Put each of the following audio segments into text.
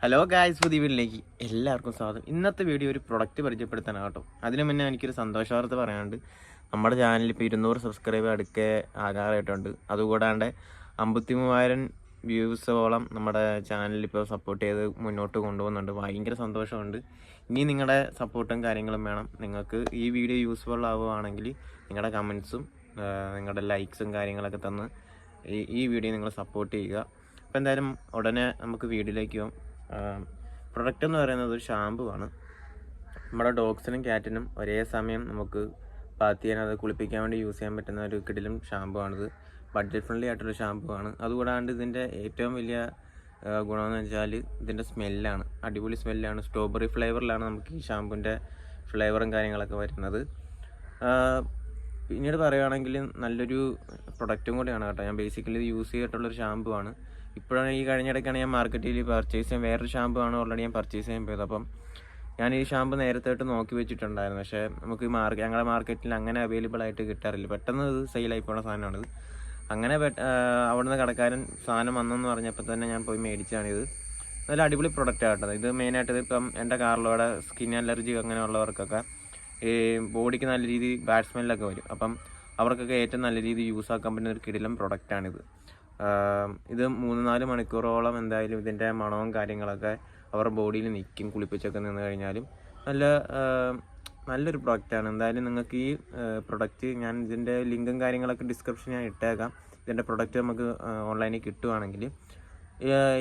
Hello guys, പുതിയ വീട്ടിലേക്ക് എല്ലാവർക്കും സ്വാഗതം. ഇന്നത്തെ വീഡിയോ ഒരു പ്രൊഡക്റ്റ് പരിചയപ്പെടുത്താനാണ് കേട്ടോ. അതിനു മുന്നേ എനിക്കൊരു സന്തോഷ വാർത്ത പറയാനുണ്ട്. നമ്മുടെ ചാനലിൽ ഇപ്പോൾ 200 സബ്സ്ക്രൈബ് അടുക്കെ ആകാറായിട്ടുണ്ട്. അതുകൂടാണ്ട് 53,000 വ്യൂസോളം നമ്മുടെ ചാനലിൽ ഇപ്പോൾ സപ്പോർട്ട് ചെയ്ത് മുന്നോട്ട് കൊണ്ടുപോകുന്നുണ്ട്. ഭയങ്കര സന്തോഷമുണ്ട്. ഇനി നിങ്ങളുടെ സപ്പോർട്ടും കാര്യങ്ങളും വേണം. നിങ്ങൾക്ക് ഈ വീഡിയോ യൂസ്ഫുൾ ആവുകയാണെങ്കിൽ നിങ്ങളുടെ കമൻസും നിങ്ങളുടെ ലൈക്സും കാര്യങ്ങളൊക്കെ തന്ന് ഈ വീഡിയോ നിങ്ങൾ സപ്പോർട്ട് ചെയ്യുക. അപ്പോൾ എന്തായാലും ഉടനെ നമുക്ക് വീഡിയോയിലേക്ക് പോകാം. പ്രൊഡക്റ്റ് എന്ന് പറയുന്നത് ഒരു ഷാമ്പു ആണ്. നമ്മുടെ ഡോഗ്സിനും ക്യാറ്റിനും ഒരേ സമയം നമുക്ക് ബാത്ത് ചെയ്യാൻ, അത് കുളിപ്പിക്കാൻ വേണ്ടി യൂസ് ചെയ്യാൻ പറ്റുന്ന ഒരു കിടിലും ഷാമ്പു ആണിത്. ബഡ്ജറ്റ് ഫ്രണ്ട്ലി ആയിട്ടുള്ള ഷാമ്പു ആണ്. അതുകൂടാണ്ട് ഇതിൻ്റെ ഏറ്റവും വലിയ ഗുണമെന്ന് വെച്ചാൽ ഇതിൻ്റെ സ്മെല്ലാണ്. അടിപൊളി സ്മെല്ലാണ്. സ്ട്രോബെറി ഫ്ലേവറിലാണ് നമുക്ക് ഈ ഷാമ്പുവിൻ്റെ ഫ്ലേവറും കാര്യങ്ങളൊക്കെ വരുന്നത്. പിന്നീട് പറയുകയാണെങ്കിൽ നല്ലൊരു പ്രൊഡക്റ്റും കൂടിയാണ് കേട്ടോ. ഞാൻ ബേസിക്കലി ഇത് യൂസ് ചെയ്തിട്ടുള്ളൊരു ഷാമ്പു ആണ്. ഇപ്പോഴാണ് ഈ കഴിഞ്ഞിടയ്ക്കാണ് ഞാൻ മാർക്കറ്റിൽ പർച്ചേസ് ചെയ്യാൻ, വേറൊരു ഷാമ്പു ആണ് ഓൾറെഡി ഞാൻ പർച്ചേസ് ചെയ്യാൻ പോയത്. അപ്പം ഞാൻ ഈ ഷാമ്പു നേരത്തെ നോക്കി വെച്ചിട്ടുണ്ടായിരുന്നു. പക്ഷേ നമുക്ക് ഞങ്ങളുടെ മാർക്കറ്റിൽ അങ്ങനെ അവൈലബിൾ ആയിട്ട് കിട്ടാറില്ല. പെട്ടെന്ന് ഇത് സെയിലായി പോകുന്ന സാധനമാണിത്. അങ്ങനെ അവിടുന്ന് കടക്കാരൻ സാധനം വന്നെന്ന് പറഞ്ഞപ്പോൾ തന്നെ ഞാൻ പോയി മേടിച്ചാണിത്. നല്ല അടിപൊളി പ്രൊഡക്റ്റ് ആട്ടോ. ഇത് മെയിനായിട്ട് ഇപ്പം എൻ്റെ കാറിലൂടെ സ്കിൻ അലർജി അങ്ങനെയുള്ളവർക്കൊക്കെ ഈ ബോഡിക്ക് നല്ല രീതിയിൽ ബാഡ് സ്മെല്ലൊക്കെ വരും. അപ്പം അവർക്കൊക്കെ ഏറ്റവും നല്ല രീതിയിൽ യൂസ് ആക്കാൻ പറ്റുന്ന ഒരു കിടിലം പ്രൊഡക്റ്റാണിത്. ഇത് 3-4 മണിക്കൂറോളം എന്തായാലും ഇതിൻ്റെ മണവും കാര്യങ്ങളൊക്കെ അവരുടെ ബോഡിയിൽ നിൽക്കും. കുളിപ്പിച്ചൊക്കെ നിന്ന് കഴിഞ്ഞാലും നല്ലൊരു പ്രൊഡക്റ്റാണ്. എന്തായാലും നിങ്ങൾക്ക് ഈ പ്രൊഡക്റ്റ് ഞാൻ ഇതിൻ്റെ ലിങ്കും കാര്യങ്ങളൊക്കെ ഡിസ്ക്രിപ്ഷൻ ഞാൻ ഇട്ടേക്കാം. ഇതിൻ്റെ പ്രൊഡക്റ്റ് നമുക്ക് ഓൺലൈനിൽ കിട്ടുവാണെങ്കിൽ.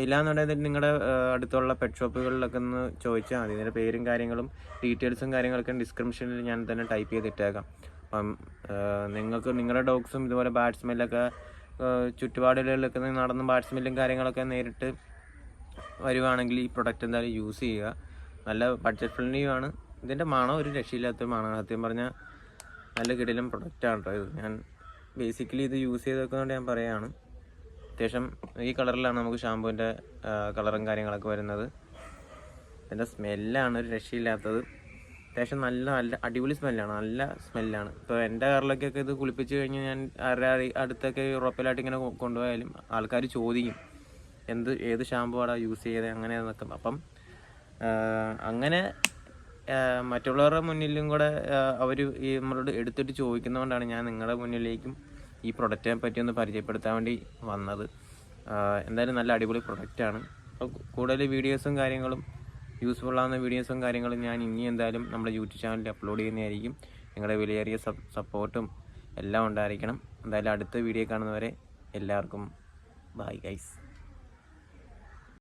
ഇല്ലാന്നുണ്ടെങ്കിൽ നിങ്ങളുടെ അടുത്തുള്ള പെറ്റ് ഷോപ്പുകളിലൊക്കെ ഒന്ന് ചോദിച്ചാൽ മതി. ഇതിൻ്റെ പേരും കാര്യങ്ങളും ഡീറ്റെയിൽസും കാര്യങ്ങളൊക്കെ ഡിസ്ക്രിപ്ഷനിൽ ഞാൻ തന്നെ ടൈപ്പ് ചെയ്തിട്ടേക്കാം. അപ്പം നിങ്ങൾക്ക് നിങ്ങളുടെ ഡോഗ്സും ഇതുപോലെ ബാഡ് സ്മെല്ലൊക്കെ ചുറ്റുപാടുകളിലൊക്കെ നടന്ന് ബാഡ് സ്മെല്ലും കാര്യങ്ങളൊക്കെ നേരിട്ട് വരുവാണെങ്കിൽ ഈ പ്രൊഡക്റ്റ് എന്തായാലും യൂസ് ചെയ്യുക. നല്ല ബഡ്ജറ്റ് ഫ്രണ്ട്ലിയുമാണ്. ഇതിൻ്റെ മണം ഒരു രക്ഷയില്ലാത്ത മണം. സത്യം പറഞ്ഞാൽ നല്ല കിടിലം പ്രൊഡക്റ്റാണ് കേട്ടോ ഇത്. ഞാൻ ബേസിക്കലി ഇത് യൂസ് ചെയ്തേക്കുന്നതുകൊണ്ട് ഞാൻ പറയുകയാണ്. അത്യാവശ്യം ഈ കളറിലാണ് നമുക്ക് ഷാമ്പുവിൻ്റെ കളറും കാര്യങ്ങളൊക്കെ വരുന്നത്. ഇതിൻ്റെ സ്മെല്ലാണ് ഒരു രക്ഷയില്ലാത്തത്. അത്യാവശ്യം നല്ല അടിപൊളി സ്മെല്ലാണ്, നല്ല സ്മെല്ലാണ്. ഇപ്പോൾ എൻ്റെ കാറിലൊക്കെ ഇത് കുളിപ്പിച്ച് കഴിഞ്ഞ് ഞാൻ അടുത്തൊക്കെ യൂറോപ്പിലായിട്ട് ഇങ്ങനെ കൊണ്ടുപോയാലും ആൾക്കാർ ചോദിക്കും ഏത് ഷാമ്പു ആണ് യൂസ് ചെയ്തത് അങ്ങനെയെന്നൊക്കെ. അപ്പം അങ്ങനെ മറ്റുള്ളവരുടെ മുന്നിലും കൂടെ അവർ ഈ നമ്മളോട് എടുത്തിട്ട് ചോദിക്കുന്നതുകൊണ്ടാണ് ഞാൻ നിങ്ങളുടെ മുന്നിലേക്കും ഈ പ്രൊഡക്റ്റിനെ പറ്റി ഒന്ന് പരിചയപ്പെടുത്താൻ വേണ്ടി വന്നത്. എന്തായാലും നല്ല അടിപൊളി പ്രൊഡക്റ്റാണ്. അപ്പോൾ കൂടുതൽ വീഡിയോസും കാര്യങ്ങളും യൂസ്ഫുൾ ആവുന്ന വീഡിയോസും കാര്യങ്ങളും ഞാൻ ഇനി എന്തായാലും നമ്മുടെ യൂട്യൂബ് ചാനലിൽ അപ്ലോഡ് ചെയ്യുന്നതായിരിക്കും. നിങ്ങളുടെ വിലയേറിയ സപ്പോർട്ടും എല്ലാം ഉണ്ടായിരിക്കണം. എന്തായാലും അടുത്ത വീഡിയോ കാണുന്നവരെ എല്ലാവർക്കും ബൈ ഗൈസ്.